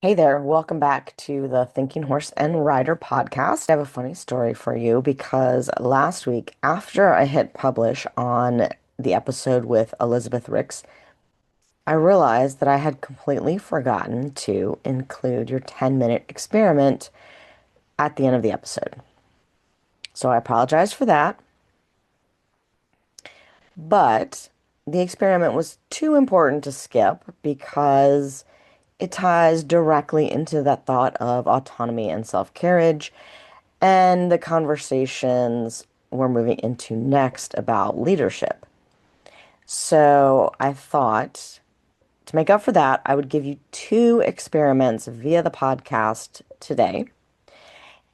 Hey there, welcome back to the Thinking Horse and Rider podcast. I have a funny story for you because last week, after I hit publish on the episode with Elizabeth Reicks, I realized that I had completely forgotten to include your 10-minute experiment at the end of the episode. So I apologize for that, but the experiment was too important to skip because it ties directly into that thought of autonomy and self-carriage and the conversations we're moving into next about leadership. So I thought to make up for that, I would give you two experiments via the podcast today.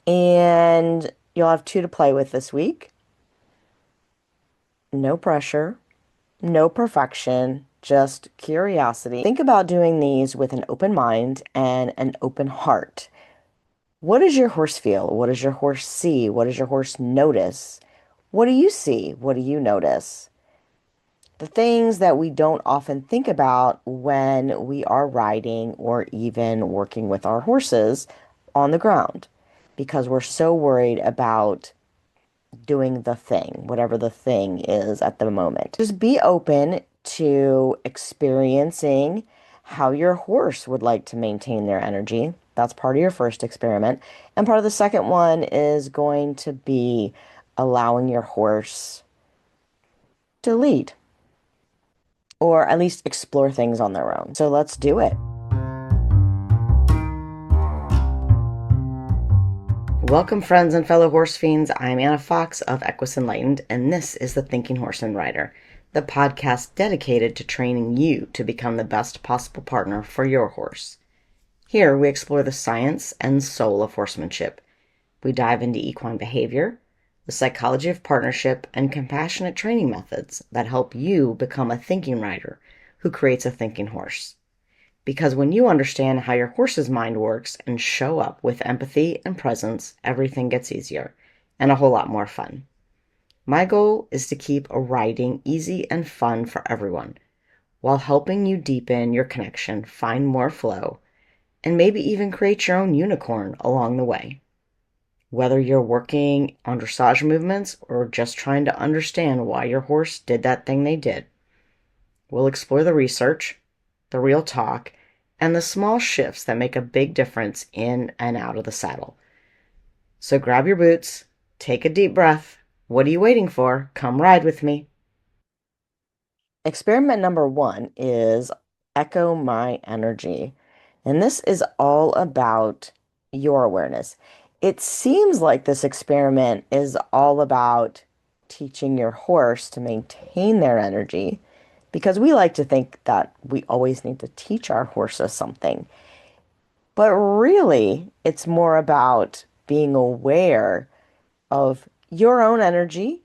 And you'll have two to play with this week. No pressure, no perfection, just curiosity. Think about doing these with an open mind and an open heart. What does your horse feel? What does your horse see? What does your horse notice? What do you see? What do you notice? The things that we don't often think about when we are riding or even working with our horses on the ground because we're so worried about doing the thing, whatever the thing is at the moment. Just be open to experiencing how your horse would like to maintain their energy. That's part of your first experiment. And part of the second one is going to be allowing your horse to lead or at least explore things on their own. So let's do it. Welcome, friends and fellow horse fiends. I'm Anna Fox of Equus Enlightened, and this is the Thinking Horse and Rider, the podcast dedicated to training you to become the best possible partner for your horse. Here, we explore the science and soul of horsemanship. We dive into equine behavior, the psychology of partnership, and compassionate training methods that help you become a thinking rider who creates a thinking horse. Because when you understand how your horse's mind works and show up with empathy and presence, everything gets easier and a whole lot more fun. My goal is to keep riding easy and fun for everyone, while helping you deepen your connection, find more flow, and maybe even create your own unicorn along the way. Whether you're working on dressage movements or just trying to understand why your horse did that thing they did, we'll explore the research, the real talk, and the small shifts that make a big difference in and out of the saddle. So grab your boots, take a deep breath. What are you waiting for? Come ride with me. Experiment number one is Echo My Energy. And this is all about your awareness. It seems like this experiment is all about teaching your horse to maintain their energy because we like to think that we always need to teach our horses something. But really, it's more about being aware of your own energy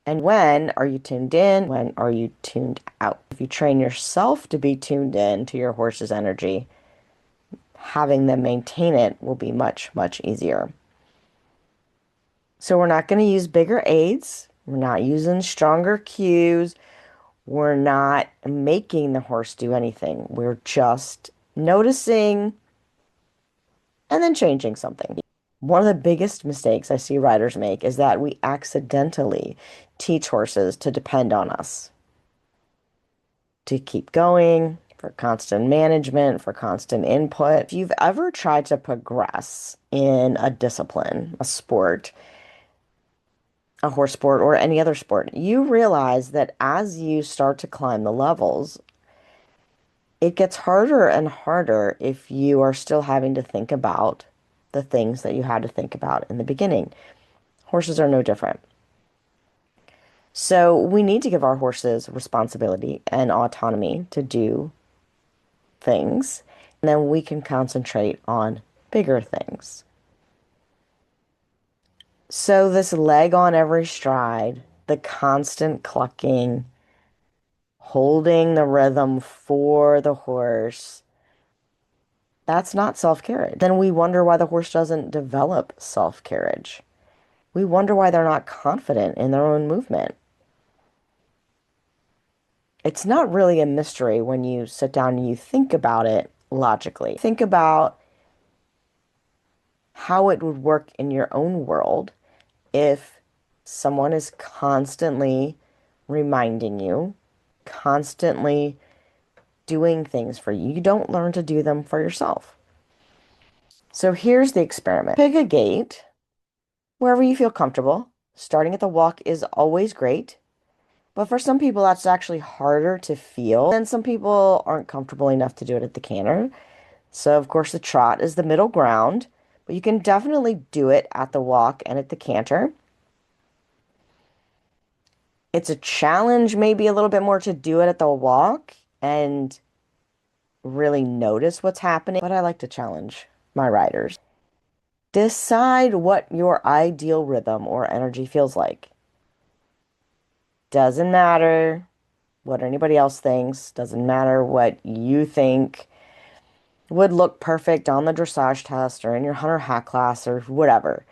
and when are you tuned in, when are you tuned out. If you train yourself to be tuned in to your horse's energy, having them maintain it will be much, much easier. So we're not going to use bigger aids. We're not using stronger cues. We're not making the horse do anything. We're just noticing and then changing something. One of the biggest mistakes I see riders make is that we accidentally teach horses to depend on us, to keep going, for constant management, for constant input. If you've ever tried to progress in a discipline, a sport, a horse sport, or any other sport, you realize that as you start to climb the levels, it gets harder and harder if you are still having to think about the things that you had to think about in the beginning. Horses are no different. So we need to give our horses responsibility and autonomy to do things, and then we can concentrate on bigger things. So this leg on every stride, the constant clucking, holding the rhythm for the horse, that's not self-carriage. Then we wonder why the horse doesn't develop self-carriage. We wonder why they're not confident in their own movement. It's not really a mystery when you sit down and you think about it logically. Think about how it would work in your own world if someone is constantly reminding you, constantly doing things for you. You don't learn to do them for yourself. So here's the experiment. Pick a gait wherever you feel comfortable. Starting at the walk is always great, but for some people that's actually harder to feel. And some people aren't comfortable enough to do it at the canter. So of course the trot is the middle ground, but you can definitely do it at the walk and at the canter. It's a challenge, maybe a little bit more to do it at the walk and really notice what's happening, but I like to challenge my riders. Decide what your ideal rhythm or energy feels like. Doesn't matter what anybody else thinks, doesn't matter what you think would look perfect on the dressage test or in your hunter hack class or whatever.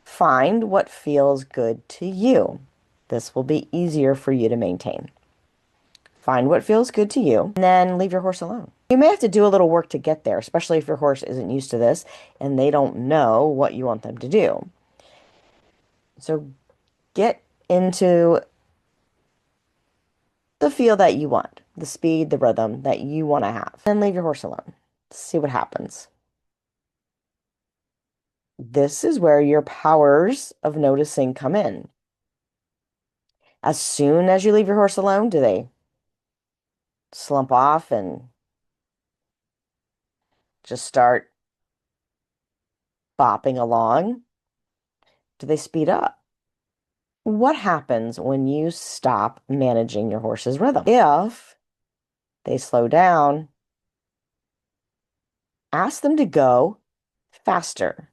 Find what feels good to you. This will be easier for you to maintain. Find what feels good to you, and then leave your horse alone. You may have to do a little work to get there, especially if your horse isn't used to this and they don't know what you want them to do. So get into the feel that you want, the speed, the rhythm that you want to have, and leave your horse alone. See what happens. This is where your powers of noticing come in. As soon as you leave your horse alone, do they slump off and just start bopping along? Do they speed up? What happens when you stop managing your horse's rhythm? If they slow down, ask them to go faster,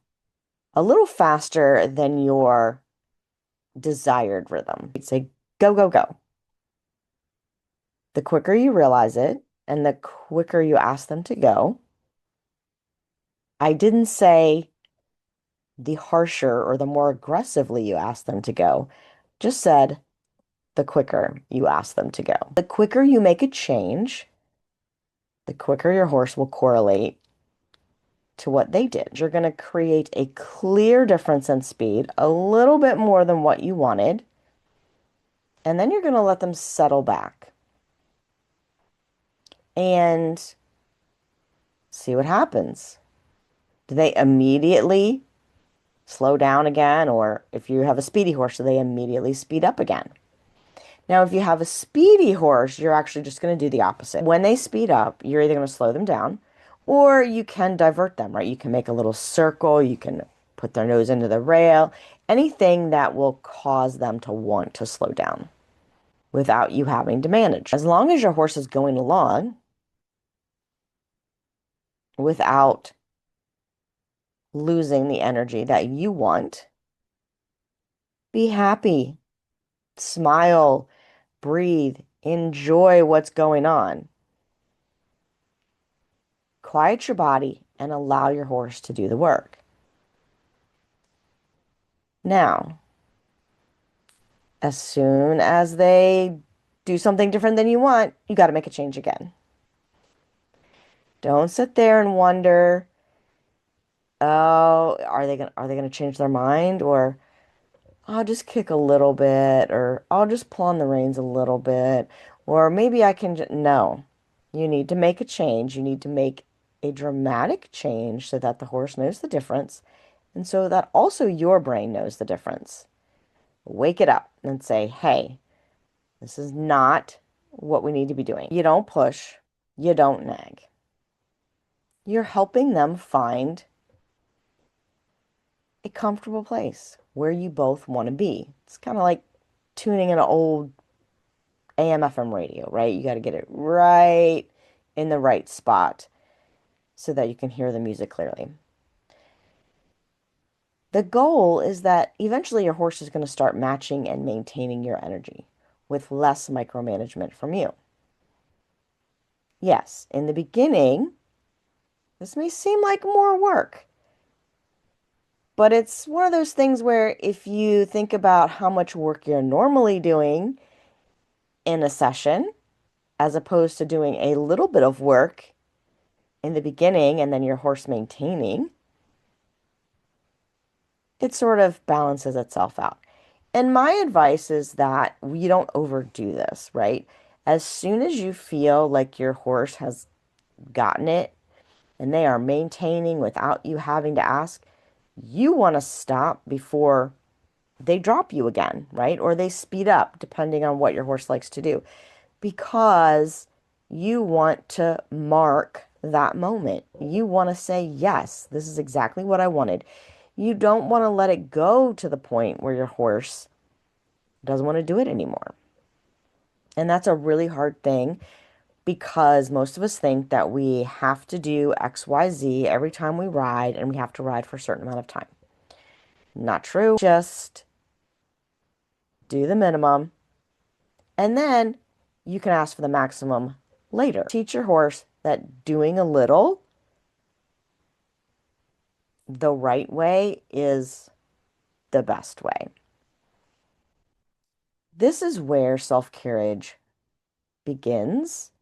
a little faster than your desired rhythm. You'd say, go, go, go. The quicker you realize it and the quicker you ask them to go, I didn't say the harsher or the more aggressively you ask them to go, just said the quicker you ask them to go. The quicker you make a change, the quicker your horse will correlate to what they did. You're going to create a clear difference in speed, a little bit more than what you wanted, and then you're going to let them settle back and see what happens. Do they immediately slow down again? Or if you have a speedy horse, do they immediately speed up again? Now, if you have a speedy horse, you're actually just going to do the opposite. When they speed up, you're either going to slow them down or you can divert them, right? You can make a little circle, you can put their nose into the rail, anything that will cause them to want to slow down without you having to manage. As long as your horse is going along without losing the energy that you want, be happy, smile, breathe, enjoy what's going on. Quiet your body and allow your horse to do the work. Now, as soon as they do something different than you want, you got to make a change again. Don't sit there and wonder, oh, are they gonna change their mind? Or I'll just kick a little bit, or I'll just pull on the reins a little bit, or maybe I can just, no. You need to make a change. You need to make a dramatic change so that the horse knows the difference, and so that also your brain knows the difference. Wake it up and say, hey, this is not what we need to be doing. You don't push, you don't nag. You're helping them find a comfortable place where you both want to be. It's kind of like tuning in an old AM/FM radio, right? You got to get it right in the right spot so that you can hear the music clearly. The goal is that eventually your horse is going to start matching and maintaining your energy with less micromanagement from you. Yes, in the beginning, this may seem like more work, but it's one of those things where if you think about how much work you're normally doing in a session, as opposed to doing a little bit of work in the beginning and then your horse maintaining, it sort of balances itself out. And my advice is that we don't overdo this, right? As soon as you feel like your horse has gotten it and they are maintaining without you having to ask, you want to stop before they drop you again, right? Or they speed up, depending on what your horse likes to do, because you want to mark that moment. You want to say, yes, this is exactly what I wanted. You don't want to let it go to the point where your horse doesn't want to do it anymore. And that's a really hard thing because most of us think that we have to do X, Y, Z every time we ride and we have to ride for a certain amount of time. Not true. Just do the minimum and then you can ask for the maximum later. Teach your horse that doing a little the right way is the best way. This is where self-carriage begins.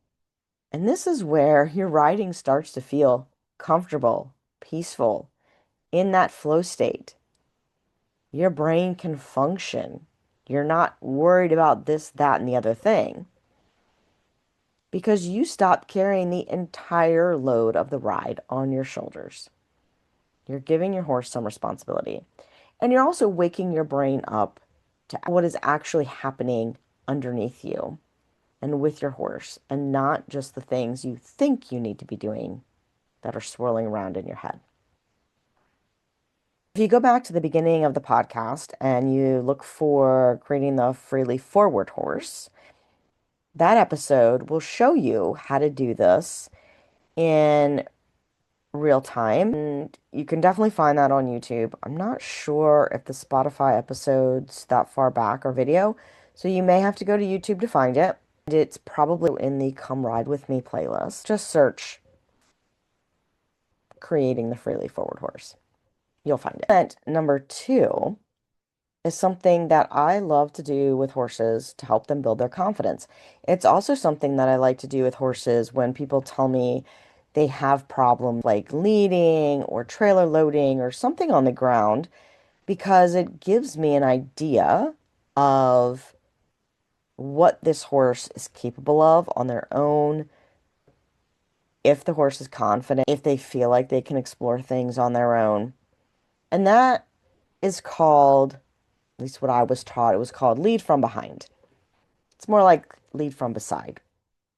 And this is where your riding starts to feel comfortable, peaceful, in that flow state. Your brain can function. You're not worried about this, that, and the other thing because you stop carrying the entire load of the ride on your shoulders. You're giving your horse some responsibility. And you're also waking your brain up to what is actually happening underneath you and with your horse, and not just the things you think you need to be doing that are swirling around in your head. If you go back to the beginning of the podcast and you look for creating the freely forward horse, that episode will show you how to do this in real time. And you can definitely find that on YouTube. I'm not sure if the Spotify episodes that far back are video, so you may have to go to YouTube to find it. It's probably in the Come Ride With Me playlist. Just search creating the freely forward horse. You'll find it. And number two is something that I love to do with horses to help them build their confidence. It's also something that I like to do with horses when people tell me they have problems like leading or trailer loading or something on the ground, because it gives me an idea of what this horse is capable of on their own, if the horse is confident, if they feel like they can explore things on their own. And that is called, at least what I was taught, it was called lead from behind. It's more like lead from beside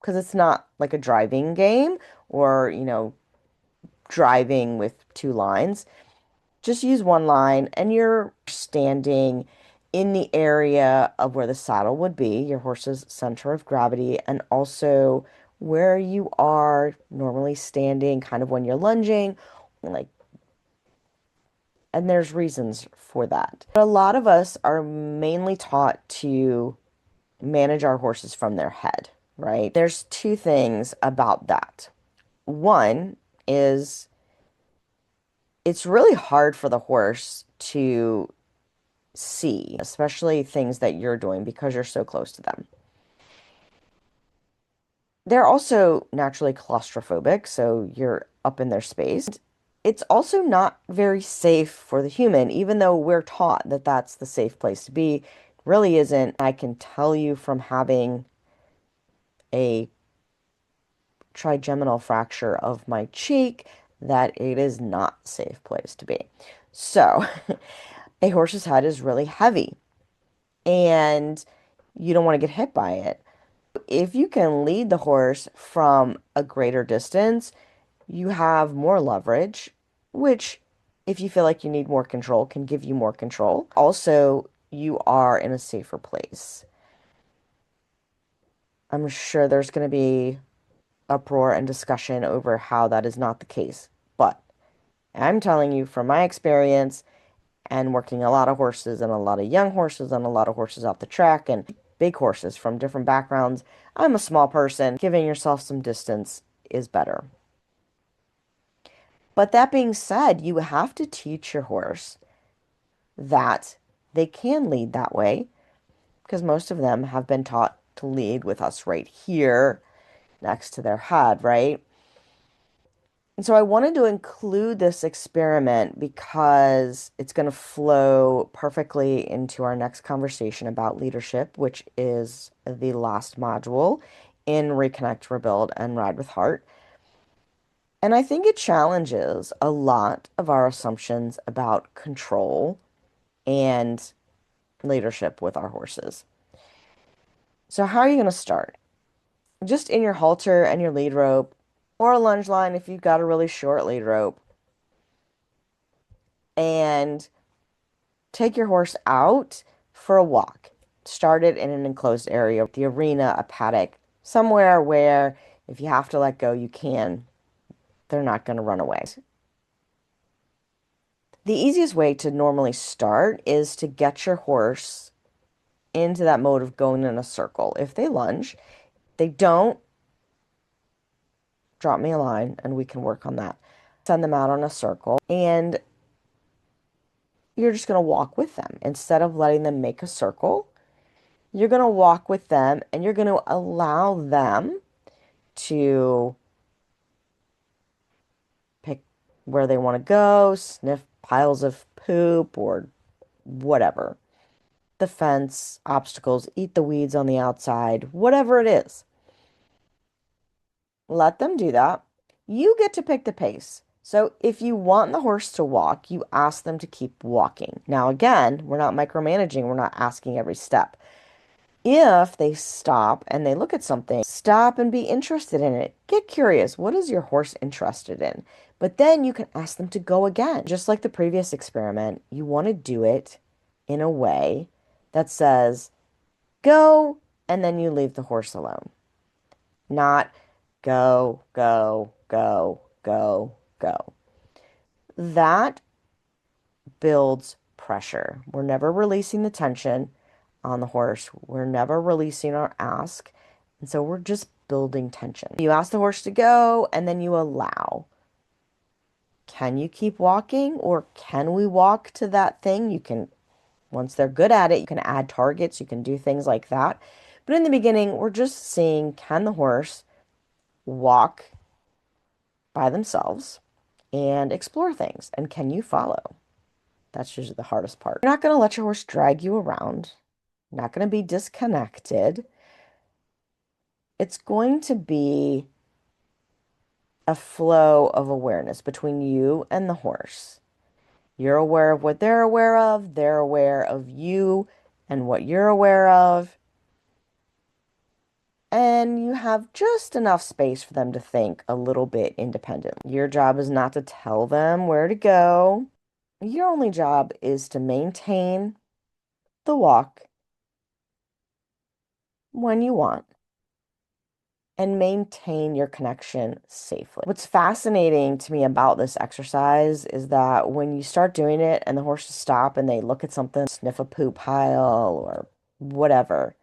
because it's not like a driving game or, driving with two lines. Just use one line and you're standing in the area of where the saddle would be, your horse's center of gravity, and also where you are normally standing, kind of when you're lunging, like, and there's reasons for that. But a lot of us are mainly taught to manage our horses from their head, right? There's two things about that. One is it's really hard for the horse to see, especially things that you're doing because you're so close to them. They're also naturally claustrophobic, so you're up in their space. It's also not very safe for the human, even though we're taught that that's the safe place to be. It really isn't. I can tell you from having a trigeminal fracture of my cheek that it is not a safe place to be. So, a horse's head is really heavy and you don't want to get hit by it. If you can lead the horse from a greater distance, you have more leverage, which, if you feel like you need more control, can give you more control. Also, you are in a safer place. I'm sure there's going to be uproar and discussion over how that is not the case. But I'm telling you from my experience and working a lot of horses and a lot of young horses and a lot of horses off the track and big horses from different backgrounds. I'm a small person. Giving yourself some distance is better. But that being said, you have to teach your horse that they can lead that way because most of them have been taught to lead with us right here next to their head, right? And so I wanted to include this experiment because it's going to flow perfectly into our next conversation about leadership, which is the last module in Reconnect, Rebuild, and Ride with Heart. And I think it challenges a lot of our assumptions about control and leadership with our horses. So how are you going to start? Just in your halter and your lead rope, or a lunge line if you've got a really short lead rope, and take your horse out for a walk. Start it in an enclosed area, the arena, a paddock, somewhere where if you have to let go, you can. They're not going to run away. The easiest way to normally start is to get your horse into that mode of going in a circle. If they lunge, they don't, drop me a line and we can work on that. Send them out on a circle and you're just going to walk with them. Instead of letting them make a circle, you're going to walk with them and you're going to allow them to pick where they want to go, sniff piles of poop or whatever. The fence, obstacles, eat the weeds on the outside, whatever it is. Let them do that. You get to pick the pace. So if you want the horse to walk, you ask them to keep walking. Now, again, we're not micromanaging, we're not asking every step. If they stop and they look at something, stop and be interested in it. Get curious. What is your horse interested in? But then you can ask them to go again. Just like the previous experiment, you want to do it in a way that says, go, and then you leave the horse alone. Not go, go, go, go, go. That builds pressure. We're never releasing the tension on the horse. We're never releasing our ask. And so we're just building tension. You ask the horse to go and then you allow. Can you keep walking or can we walk to that thing? You can, once they're good at it, you can add targets, you can do things like that. But in the beginning, we're just seeing, can the horse walk by themselves and explore things? And can you follow? That's usually the hardest part. You're not going to let your horse drag you around. You're not going to be disconnected. It's going to be a flow of awareness between you and the horse. You're aware of what they're aware of, they're aware of you and what you're aware of. And you have just enough space for them to think a little bit independently. Your job is not to tell them where to go. Your only job is to maintain the walk when you want and maintain your connection safely. What's fascinating to me about this exercise is that when you start doing it and the horses stop and they look at something, sniff a poop pile or whatever,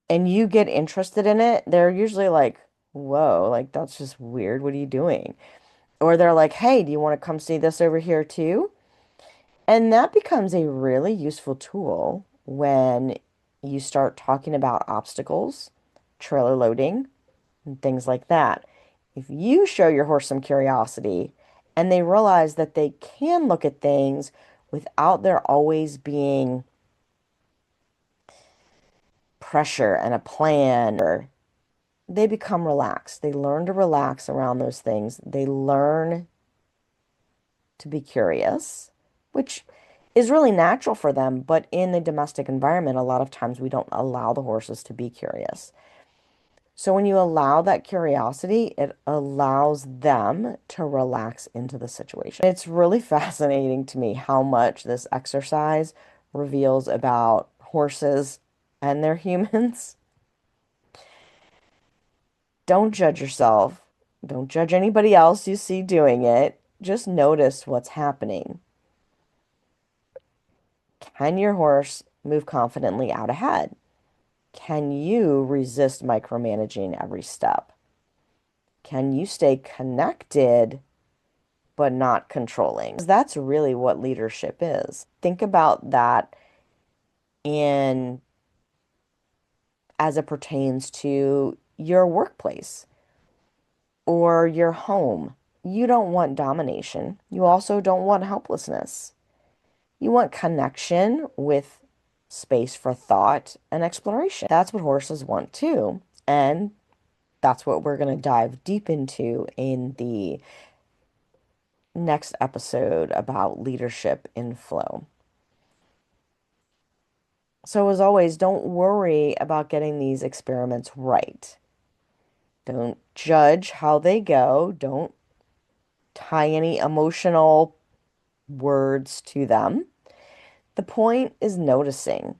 and you get interested in it, they're usually like, whoa, like that's just weird. What are you doing? Or they're like, hey, do you want to come see this over here too? And that becomes a really useful tool when you start talking about obstacles, trailer loading, and things like that. If you show your horse some curiosity and they realize that they can look at things without there always being pressure and a plan, or they become relaxed. They learn to relax around those things. They learn to be curious, which is really natural for them, but in the domestic environment, a lot of times we don't allow the horses to be curious. So when you allow that curiosity, it allows them to relax into the situation. It's really fascinating to me how much this exercise reveals about horses and their humans. Don't judge yourself. Don't judge anybody else you see doing it. Just notice what's happening. Can your horse move confidently out ahead? Can you resist micromanaging every step? Can you stay connected but not controlling? 'Cause that's really what leadership is. Think about that in as it pertains to your workplace or your home. You don't want domination. You also don't want helplessness. You want connection with space for thought and exploration. That's what horses want too. And that's what we're going to dive deep into in the next episode about leadership in flow. So, as always, don't worry about getting these experiments right. Don't judge how they go. Don't tie any emotional words to them. The point is noticing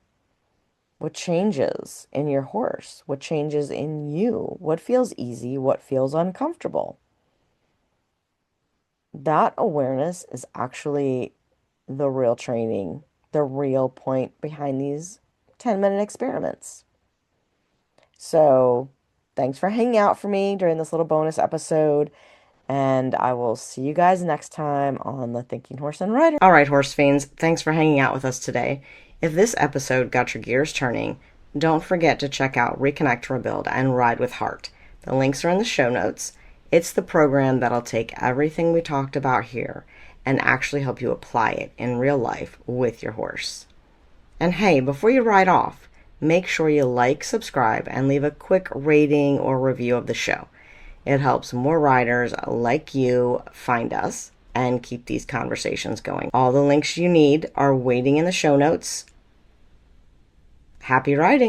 what changes in your horse, what changes in you, what feels easy, what feels uncomfortable. That awareness is actually the real training, the real point behind these 10-minute experiments. So, thanks for hanging out for me during this little bonus episode. And I will see you guys next time on the Thinking Horse and Rider. All right, horse fiends, thanks for hanging out with us today. If this episode got your gears turning, don't forget to check out Reconnect, Rebuild, and Ride with Heart. The links are in the show notes. It's the program that'll take everything we talked about here and actually help you apply it in real life with your horse. And hey, before you ride off, make sure you like, subscribe, and leave a quick rating or review of the show. It helps more riders like you find us and keep these conversations going. All the links you need are waiting in the show notes. Happy riding!